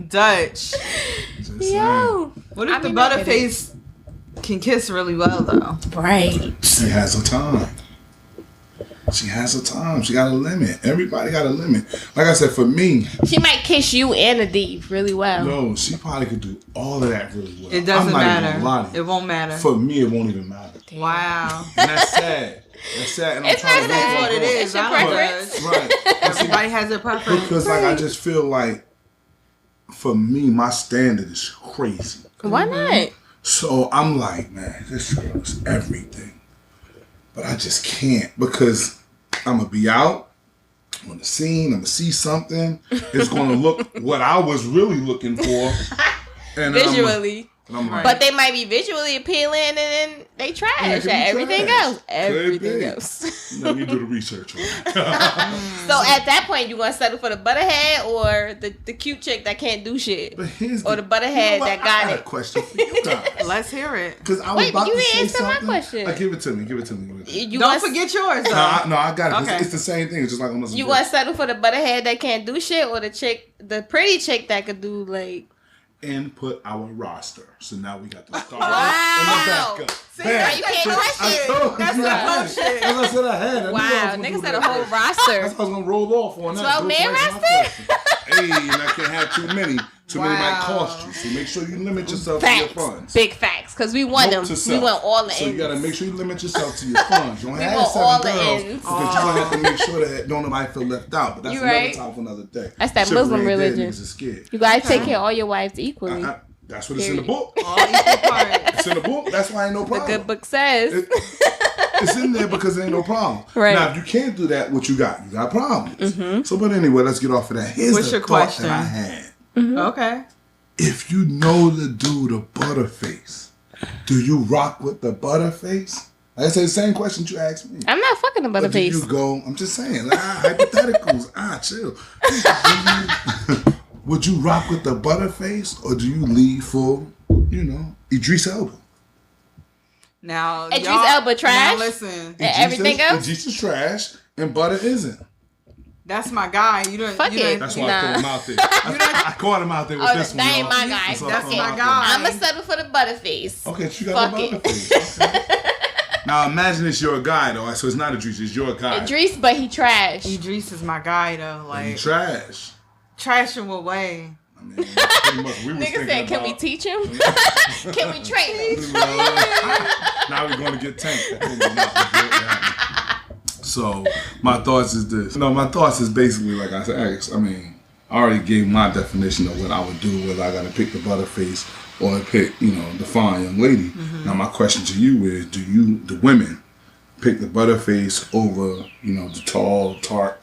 Dutch. Yo. What if the butterface can kiss really well, though? Right. She has her time. She has her time. She got a limit. Everybody got a limit. Like I said, for me, she might kiss you and Adib really well. No, she probably could do all of that really well. It doesn't matter. It won't matter. For me, it won't even matter. Damn. Wow. And that's sad. That's sad. And It's I'm trying to not sad. That's what it is. It's your I don't preference. know. Right. Everybody has their preference. Because like I just feel like, for me, my standard is crazy. Why not? So I'm like, man, this girl is everything. But I just can't because I'm going to be out on the scene. I'm going to see something. It's going to look what I was really looking for. And Visually. I'm like, But they might be visually appealing and then they trash at everything else. Everything else. Let me do the research on it. So at that point, you gonna settle for the butterhead or the cute chick that can't do shit, But here's or the butterhead that got I it. got a question for you guys. Let's hear it. Because I was Wait, about but you to didn't say answer my something. question. Give it to me. Don't forget yours, though. No, I got it. Okay. It's the same thing. It's just like almost. You gonna settle for the butterhead that can't do shit, or the pretty chick that could do like. Input our roster. So now we got the star Wow. and the backup. See, Bam. you can't trust it. That's the bullshit. As I said, I had. I knew I Wow, was gonna niggas do said a that. whole That's roster. why I was gonna roll off on that. 12-man Go right to my roster? question. Hey, and I can't have too many. Too many might Wow. cost you. So make sure you limit yourself to your Facts, funds. big facts, because we want them. Note to We self. want all the So ends. you gotta make sure you limit yourself to your funds. You don't have want 7 all the girls ends. because you're gonna have to make sure that don't nobody feel left out. But that's You another right. time for another day. That's that Chivalry Muslim ain't dead, religion. niggas is scared. You gotta take care of all your wives equally. That's what it's in the book. All equal parts. It's in the book. That's why ain't no The problem. good book says. It's in there because there ain't no problem. Right. Now, if you can't do that, what you got? You got problems. So, but anyway, let's get off of that. Here's What's the your thought question? that I had. Okay. If you know the dude, the butterface, do you rock with the butterface? Like I said, the same question you asked me. I'm not fucking the Or do you butterface. go, I'm just saying, hypotheticals. Chill. Would you rock with the butterface or do you leave for, Idris Elba? Now, Idris y'all- Elba trash? Now listen, And everything else? Idris is trash and butter isn't. that's my guy. You don't. Fuck you it. don't- That's why I Nah. throw him out there. I caught him out there with Oh, this one. that ain't y'all. my guy. So I That's throw him my out there. guy. I'ma settle for the butterface. Okay, so you got Fuck the it. butterface. Okay. Now imagine it's your guy though, so it's not Idris, it's your guy. Idris, but he trash. Idris is my guy though. You Like trash. trash him away. I mean, pretty much we was Nigga thinking said, can we about- teach him? Can we train him? Now we're going to get tanked. So my thoughts is this. No, my thoughts is basically like I said. I already gave my definition of what I would do, whether I got to pick the butterface or pick, the fine young lady. Now my question to you is, do you, the women, pick the butterface over, the tall, dark,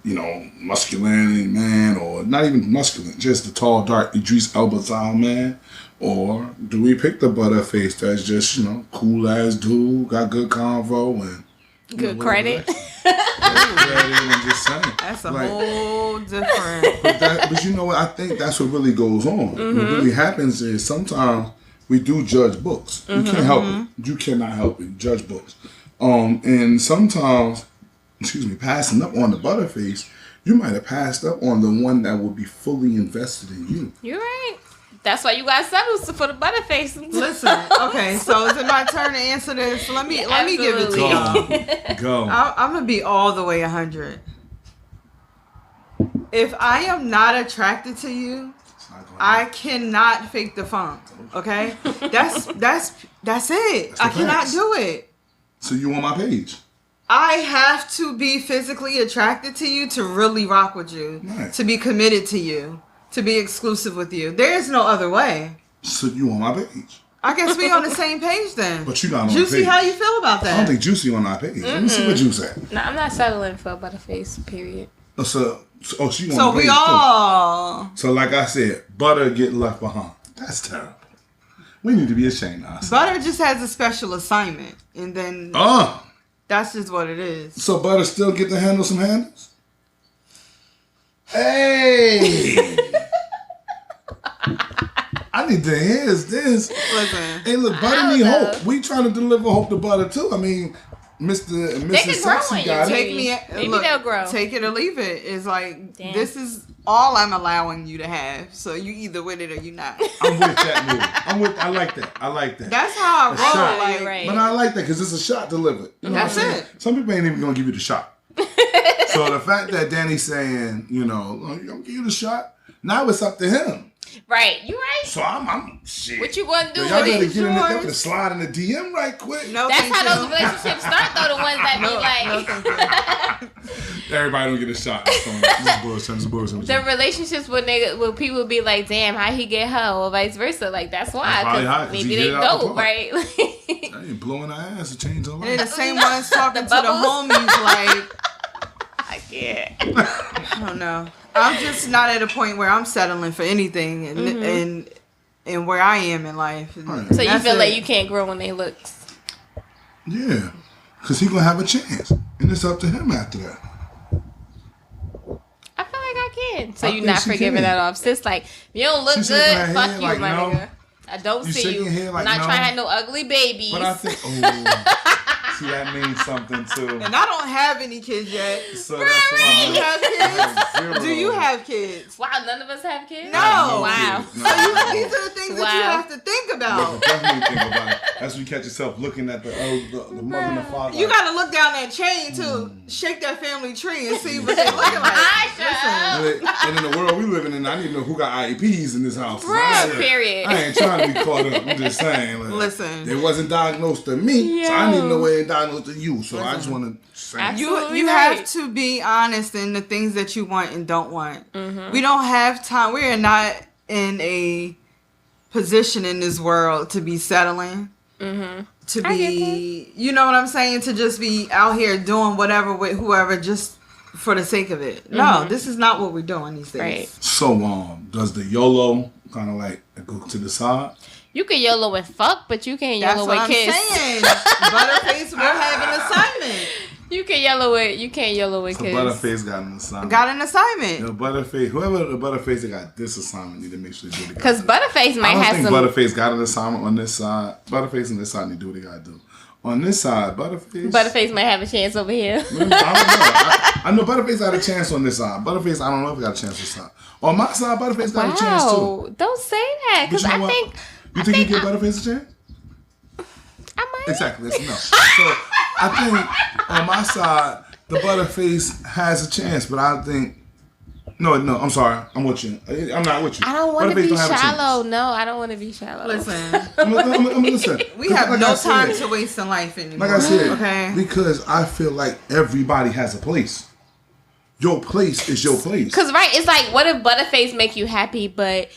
masculinity man, or not even masculine, just the tall, dark Idris Elba style man? Or do we pick the butterface that's just, cool ass dude, got good convo and Good credit. I'm just saying. That's a Like, whole different. but you know what? I think that's what really goes on. What really happens is sometimes we do judge books. You can't help it. You cannot help it. You judge books. And sometimes, passing up on the butterface, you might have passed up on the one that would be fully invested in you. You're right. That's why you got settled for the butterface. Listen, okay, so is it my turn to answer this? Let me give it to Absolutely. y'all. Go. I'm gonna be all the way 100. If I am not attracted to you, I cannot fake the funk. Okay, that's it. I cannot facts. do it. So you on my page? I have to be physically attracted to you to really rock with you, Right. to be committed to you, to be exclusive with you. There is no other way. So you on my page. I guess we on the same page then. But you not on the Juicy, page. how you feel about I don't that? think Juicy on our page. Let me see what Juicy at. No, I'm not settling for a Butterface, period. So she on So the we page all... too. So like I said, Butter get left behind. That's terrible. We need to be ashamed of ourselves. Butter just has a special assignment. And then that's just what it is. So Butter still get to handle some handles? Hey! I need to hear this. Listen. Hey, look, Butter need hope. We trying to deliver hope to Butter too. I mean, Mr. and They Mrs. can grow Sexy on got you. it. Maybe they'll grow. Take it or leave it. It's like, Damn. this is all I'm allowing you to have. So you either with it or you not. I'm with that move. I like that. I like that. That's how I A shot. roll. Like, You're right. But I like that because it's a shot delivered. You know That's what I'm saying? it. Some people ain't even gonna give you the shot. So the fact that Danny's saying, you know, oh, you gonna give you the shot, now it's up to him. Right, you right. So I'm shit. What you gonna do So y'all with better it? get in yours? there and slide in the DM right quick. no, That's thank how you. those relationships start, though. The ones that be like, Everybody don't get a shot. This is bullshit. the relationships where people be like, damn, how he get her, or vice versa. Like that's why. That's probably 'cause how, 'cause maybe he they get it out the dope, park. right? I ain't blowing her ass to change her And they're life. the same ones talking to the bubbles. homies like, I can't. I don't know. I'm just not at a point where I'm settling for anything and where I am in life. Right. So you That's feel it. like you can't grow on their looks. Yeah. Because he gonna have a chance. And it's up to him after that. I feel like I can. So I you're think not she forgiving can. that off. Sis, like, if you don't look She's shaking her good, fuck head you, like, my no. nigga. I don't You see shaking you. your head like, I'm not no. trying to have no ugly babies. But I think, see, that means something too. And I don't have any kids yet. So that's Do you why. have kids? Zero. Do you have kids? Wow, none of us have kids? No. Wow. kids. So these are the things that you Wow. have to think But about. definitely think about it. That's when you catch yourself looking at the mother and the father. You like, gotta look down that chain too. Shake that family tree and see what they're looking like. Listen. and in the world we living in, I need to know who got IEPs in this house. Bruh, period. I ain't trying to be caught up. I'm just saying. Like, Listen. it wasn't diagnosed to me, so I need to know where it diagnosed to you. So I just Listen. want to say. Absolutely. You right. have to be honest in the things that you want and don't want. Mm-hmm. We don't have time. We are not in a position in this world to be settling. Mm-hmm. To I get be, you know what I'm saying? To just be out here doing whatever with whoever just for the sake of it. No, this is not what we're doing these days. Right. So does the YOLO kind of like go to the side? You can YOLO and fuck, but you can't That's YOLO what with I'm kiss. saying. Butterface will have an assignment. You can YOLO with So kiss. Butterface got an assignment. Got an assignment. You know, Butterface, whoever the Butterface that got this assignment need to make sure they do what they Because gotta do. Butterface might I don't have think some. Butterface got an assignment on this side. Butterface on this side need to do what they gotta do. On this side, Butterface might have a chance over here. I don't know. I know Butterface got a chance on this side. Butterface, I don't know if he got a chance on this side. On my side, Butterface got a chance too. Wow, don't say that But because you know I what? think You think he give Butterface a chance? I might. Exactly. That's no. So I think on my side, the Butterface has a chance, but I think no. I'm sorry. I'm with you. I'm not with you. I don't want to Butterface be don't have a chance. shallow. No, I don't want to be shallow. Listen, I'm listen. we 'Cause have like no I said- time to waste in life anymore. Like I said, okay. because I feel like everybody has a place. Your place is your place. Because, right, it's like, what if Butterface make you happy, but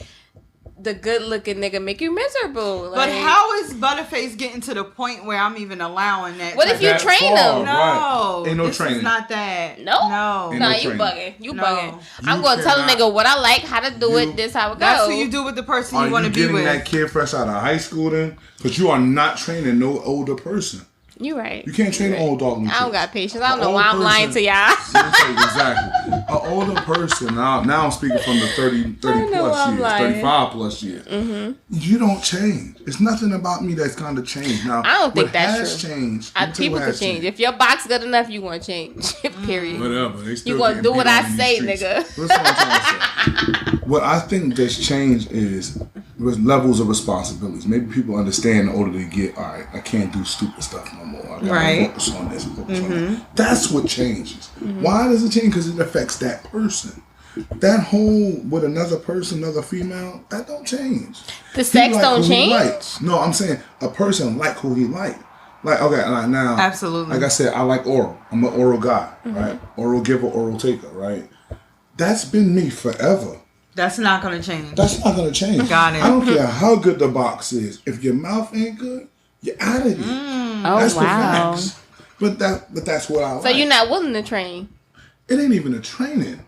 the good-looking nigga make you miserable? But Like, how is Butterface getting to the point where I'm even allowing that? What type if you That train far, him? No, Right. Ain't no this training. is not that. No? No. Ain't Nah, no you training. bugging. You No. bugging. You I'm going to tell a cannot- nigga what I like, how to do You- it, this how it That's goes. what you do with the person Are you want to you be getting with. that kid fresh out of high school then? Because you are not training no older person. You right. You can't train an old dog. I don't got patience. I don't know An why old I'm lying to person- y'all. Exactly. An older person, now I'm speaking from the 30 I know plus I'm years, lying. 35 plus years. You don't change. It's nothing about me that's kind of changed. Now, I don't think what that's has true. changed, let me tell you People what can has change. changed. If your box good enough, you want to change. Period. Whatever. They still You gonna getting do what beat I on in these say, streets. nigga. That's what I'm trying to say. What I think that's changed is with levels of responsibilities. Maybe people understand the older they get, all right, I can't do stupid stuff no more. I gotta Right. focus on this, focus on that. That's what changes. Why does it change? Because it affects that person. That whole with another person, another female, that don't change. The He sex like don't who he change? like. No, I'm saying a person like who he like. Like, okay, like now. Absolutely. Like I said, I like oral. I'm an oral guy, right? Oral giver, oral taker, right? That's been me forever. That's not going to change. That's not going to change. Got it. I don't care how good the box is. If your mouth ain't good, you're out of here. Oh, That's wow. the facts. But that's what I like. So you're not willing to train? It ain't even a training.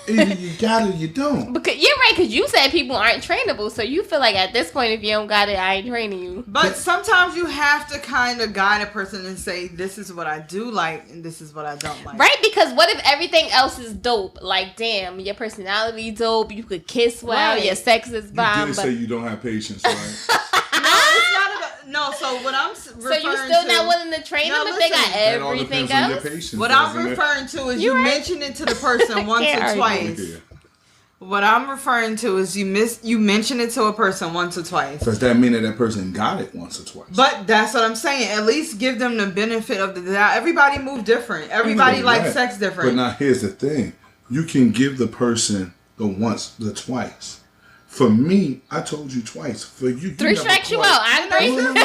Either you got it or you don't. Because you're right, because you said people aren't trainable. So you feel like at this point, if you don't got it, I ain't training you. But sometimes you have to kind of guide a person and say, this is what I do like and this is what I don't like. Right, because what if everything else is dope? Like, damn, your personality dope, you could kiss well, your sex is bomb. You did say you don't have patience, right? No, it's not about... No, so what I'm referring to... So you still not willing to train them if they got That all everything depends on your else? patience, What I'm doesn't it? referring to is You're you right. mention it to the person once Can't or argue. twice. What I'm referring to is you mention it to a person once or twice. Does that mean that person got it once or twice? But that's what I'm saying. At least give them the benefit of the doubt. Everybody move different. Everybody likes Right. sex different. But now here's the thing. You can give the person the once, the twice. For me, I told you twice. For you, 3 strikes you out. I agree. Listen,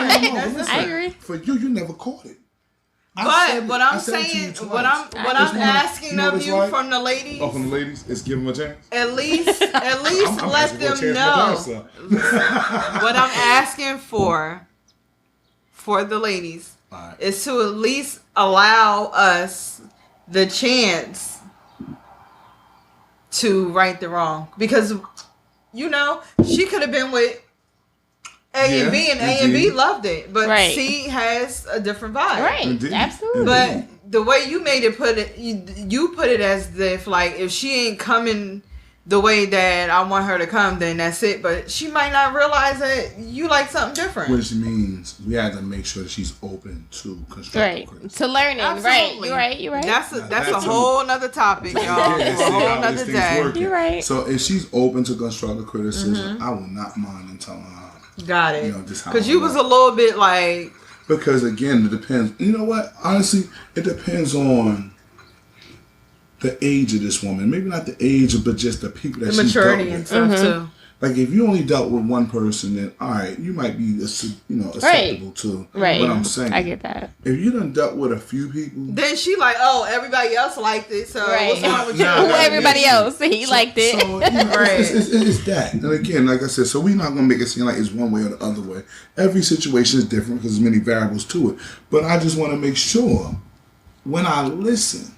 I agree. For you never caught it. But what I'm saying, what I'm asking of you from the ladies, from the ladies, is give them a chance. at least I'm let asking for a them chance know. myself. What I'm asking for the ladies Alright. is to at least allow us the chance to right the wrong, because she could have been with A and B, and A and B indeed. loved it, but Right. C has a different vibe. Right, Indeed. absolutely. But the way you made it, you put it as if like if she ain't coming the way that I want her to come, then that's it. But she might not realize that you like something different. Which means we have to make sure that she's open to constructive Right, criticism. to learning. Absolutely. Right, you're right. That's a that's a- whole nother topic, y'all. Yeah, A see whole how nother these things day. working. You're right. So if she's open to constructive criticism, I will not mind in telling her. Got it. Just how Because I you was a like. little bit like, Because again, it depends. You know what? Honestly, it depends on the age of this woman. Maybe not the age, but just the people that the she's maturity dealt and with. stuff too. Like if you only dealt with one person, then all right, you might be acceptable to Right. what I'm saying. I get that. If you done dealt with a few people, Then she like, oh, everybody else liked it, so Right. what's wrong with you? Nah, Who that everybody makes else? He liked it. So, Right. it's that. And again, like I said, so we're not going to make it seem like it's one way or the other way. Every situation is different because there's many variables to it. But I just want to make sure when I listen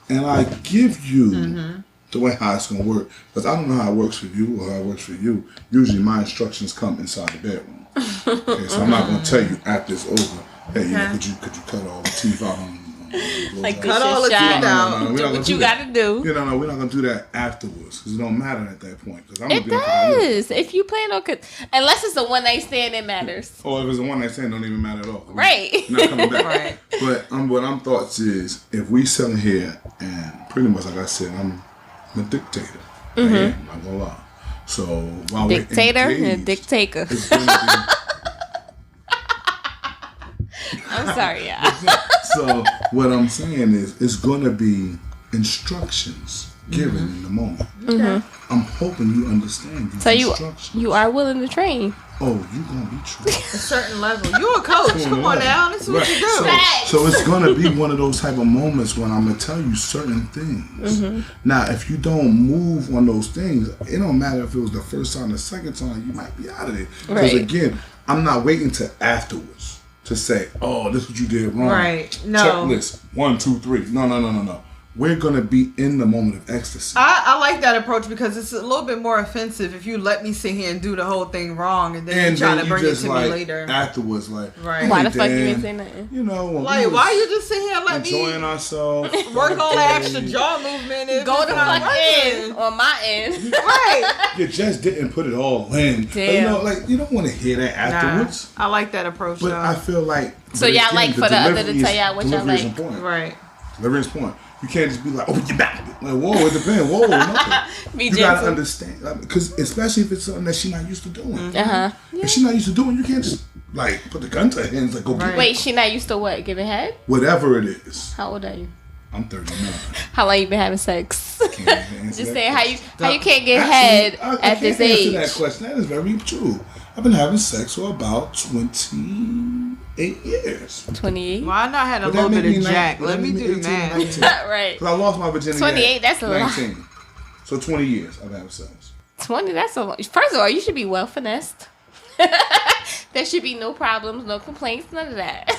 and I give you the way how it's going to work, because I don't know how it works for you or how it works for you. Usually my instructions come inside the bedroom. Okay, so I'm not going to tell you after it's over, hey, could you cut all the teeth out on Like, Cut this all the your shot. teeth out. we're not Do gonna what do you that. got to do. We're not going to do that afterwards because it don't matter at that point. Cause I'm It gonna be like, does. If you plan on, unless it's a one night stand, it matters. or if it's a one night stand, don't even matter at all. Right. We're not coming back. Right. But what I'm thoughts is, if we sitting here and pretty much like I said, I'm a dictator. I am, I'm not gonna lie. So while Dictator we're and engaged, dictator. it's gonna I'm sorry, yeah. be, so what I'm saying is, it's gonna be instructions given in the moment. I'm hoping you understand these So instructions. you are willing to train. Oh, you gonna be true. A certain level. You a coach. Come on now. This is what you do. So it's gonna be one of those type of moments when I'm gonna tell you certain things. Now, if you don't move on those things, it don't matter if it was the first time, the second time, you might be out of it. Because Right. again, I'm not waiting till afterwards to say, "Oh, this is what you did wrong." Right. No. Checklist 1, 2, 3. No. We're gonna be in the moment of ecstasy. I like that approach because it's a little bit more offensive if you let me sit here and do the whole thing wrong and then you try to bring it just to like me later. afterwards, like, Right. Why "Hey, the fuck you Dan, ain't say nothing? You know, when Like, we was why you just sit here and let enjoying me ourselves? work on the extra jaw movement? If Go it's the not fuck working? in on my end. Right. You just didn't put it all in. But, Damn. you don't want to hear that afterwards. Nah, I like that approach But though. I feel like. So but y'all like for the other to tell y'all what y'all delivery is like. important. Right. Delivery is important. You can't just be like, "Oh, you back." Like, whoa, it depends. Whoa, nothing. Be You gotta gentle. understand, because especially if it's something that she's not used to doing. Uh-huh. If she's not used to doing, you can't just like put the gun to her hands like go get it. Wait, she not used to what? Giving head? Whatever it is. How old are you? I'm 39. How long you been having sex? Can't even answer Just that saying question. how you can't get Actually, head I at this can't age. answer that question. That is very true. I've been having sex for about 28 years. 28. Well, I know I had a But little that bit made of me Jack. nine- Let me that do made the me 18, math. 19. Right. 'Cause I lost my virginity 28, at that's a lot. 19. So 20 years I've had sex. 20. That's a lot. First of all, you should be well finessed. There should be no problems, no complaints, none of that.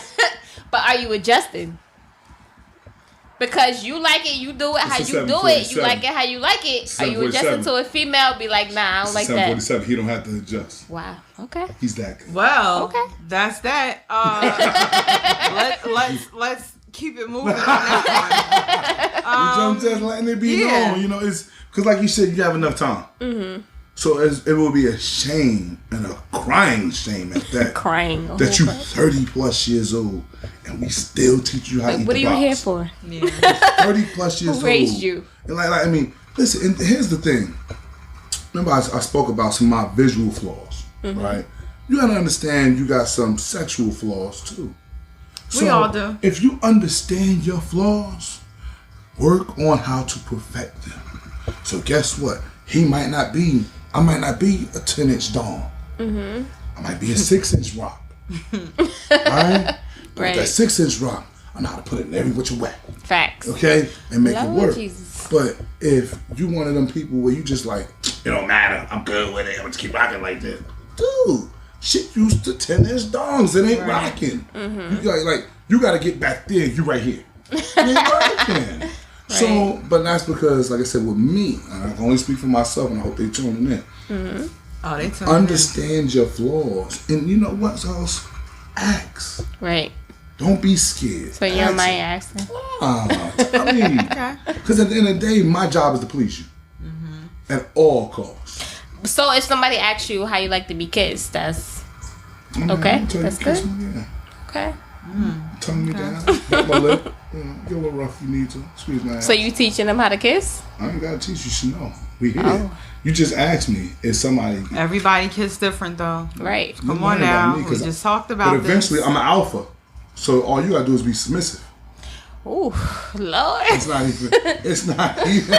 But are you adjusting? Because you like it, you do it how It's you a do it. You 747. like it how you like it. Are you 747. adjusting to a female? Be like, nah, I don't like that. 747. He don't have to adjust. Wow. Okay. He's that good. Well, Okay. that's that. Let's keep it moving on that I'm just letting it be yeah. known. You know, it's because like you said, you have enough time. Mm-hmm. So it will be a shame and a crying shame at that. Crying. That you 30 plus years old and we still teach you how to eat What are the you box. here for? one. Yeah. 30 plus years Who old. raised you? And like I mean, listen, and here's the thing. Remember I spoke about some of my visual flaws, right? You gotta understand you got some sexual flaws too. We all do. If you understand your flaws, work on how to perfect them. So guess what? I might not be a 10-inch dong. I might be a 6-inch rock. Alright? But Right. that 6-inch rock, I know how to put it in every which way. Facts. Okay? And make Lord it work. Jesus. But if you one of them people where you just like, it don't matter, I'm good with it, I'm just keep rocking like this. Dude, shit used to 10-inch dongs, it ain't rocking. You gotta get back there, you right here. It ain't rocking. So, but that's because, like I said, with me, and I can only speak for myself, and I hope they tuning in. Oh, they tell Understand your flaws, and you know what else? Ask. Right. Don't be scared. So you don't Ask. mind asking. I mean, because at the end of the day, my job is to please you at all costs. So if somebody asks you how you like to be kissed, that's okay. That's good. Yeah. Okay. Tongue me down, bite my lip. Get a little rough if you need to. Squeeze my ass. So you teaching them how to kiss? I ain't gotta teach you. You should know. We here. Oh. You just asked me if somebody. Everybody kiss different though. Right. Come on now. We just talked about But eventually, this. I'm an alpha. So all you gotta do is be submissive. Ooh, Lord. It's not even. It's not even.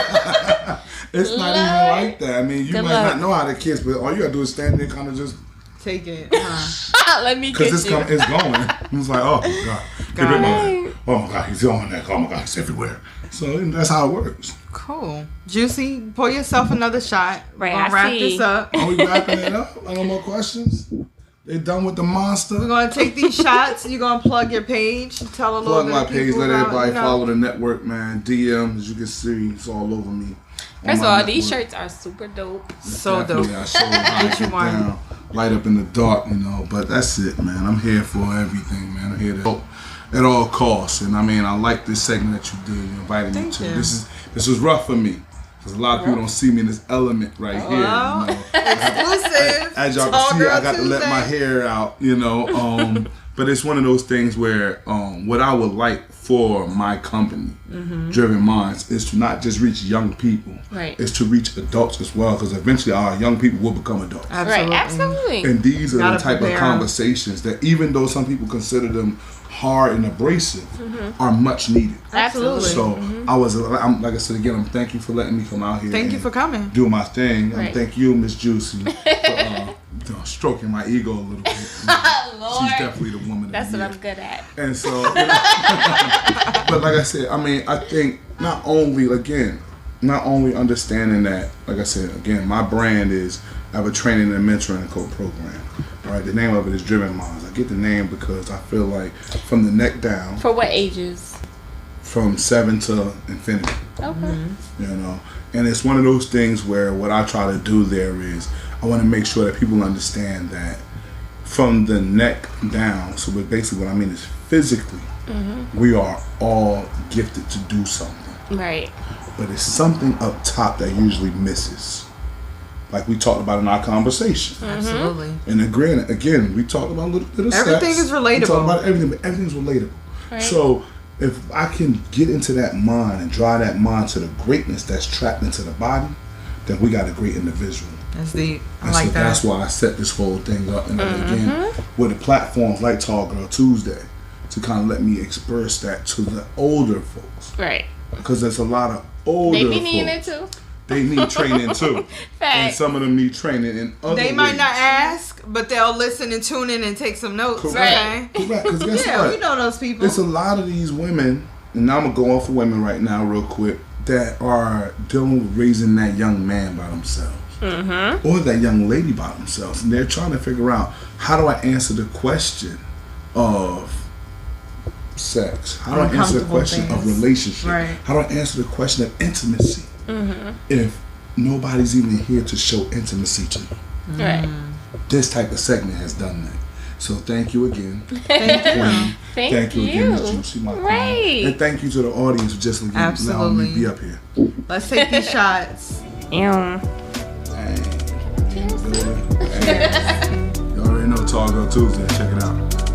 It's not even like that. I mean, you Good might luck. not know how to kiss, but all you gotta do is stand there, kind of just. Take it. Let me Because kiss you. it's going. It's like, oh my God. Got Oh my God, he's on that. Oh my God, he's everywhere. So that's how it works. Cool. Juicy, pour yourself another shot. Right, We're gonna I wrap see. this up. Are we wrapping it up? No more questions? They done with the monster? We're gonna take these shots. You're gonna plug your page. Tell a little Plug bit my of page, people let about, everybody you know. follow the network, man. DM, as you can see, it's all over me. First of all, these shirts are super dope. So dope. I showed how to Get you get one. down, light up in the dark, you know. But that's it, man. I'm here for everything, man. I'm here to help at all costs. And I mean, I like this segment that you did. You invited me Thank to. you. This was rough for me. Because a lot of people don't see me in this element right here. You know? Exclusive. As y'all Tall can see, Girl I got to let my Tuesday. hair out, you know. But it's one of those things where what I would like for my company, Driven Minds, is to not just reach young people. Right. It's to reach adults as well, because eventually our young people will become adults. Absolutely. Right, absolutely. And these are Gotta the type prepare of 'em. conversations that, even though some people consider them hard and abrasive, are much needed. Absolutely. So I'm like I said again, I'm thank you for letting me come out here. Thank you and for coming. do my thing. Right. And thank you, Miss Juicy, for stroking my ego a little bit. Lord. She's definitely the woman. That's of the what year. I'm good at. And so, you know, but like I said, I mean, I think not only understanding that, like I said, again, my brand is, I have a training and mentoring and coach program. All right, the name of it is Driven Minds. I get the name because I feel like from the neck down, For what ages? from 7 to infinity, Okay. you know. And it's one of those things where what I try to do there is I want to make sure that people understand that from the neck down, so basically what I mean is physically, we are all gifted to do something. Right. But it's something up top that usually misses. Like we talked about in our conversation. Absolutely. And again, we talked about a little bit of Everything sex. is relatable. We talked about everything, but everything's relatable. Right. So if I can get into that mind and draw that mind to the greatness that's trapped into the body, then we got a great individual. That's deep. I And like so that. that's why I set this whole thing up. And then again, with the platforms like Tall Girl Tuesday, to kind of let me express that to the older folks. Right. because there's a lot of older They be needing it folks. too. They need training too. And Facts. some of them need training in other They might ways. not ask, but they'll listen and tune in and take some notes. Correct. Okay. Correct. Because guess Yeah, what? we know those people. It's a lot of these women, and I'm going to go off of women right now real quick, that are dealing with raising that young man by themselves. Mm-hmm. Or that young lady by themselves. And they're trying to figure out, how do I answer the question of sex? How do I answer the question of relationship? Right. How do I answer the question of intimacy? Mm-hmm. If nobody's even here to show intimacy to you. Right. This type of segment has done that. So thank you again. Thank you. Thank you you. again, Miss Juicy, my queen. Right. And thank you to the audience for just allowing me Absolutely. to be up here. Let's take these shots. Hey, you already know Talk Tuesday. Check it out.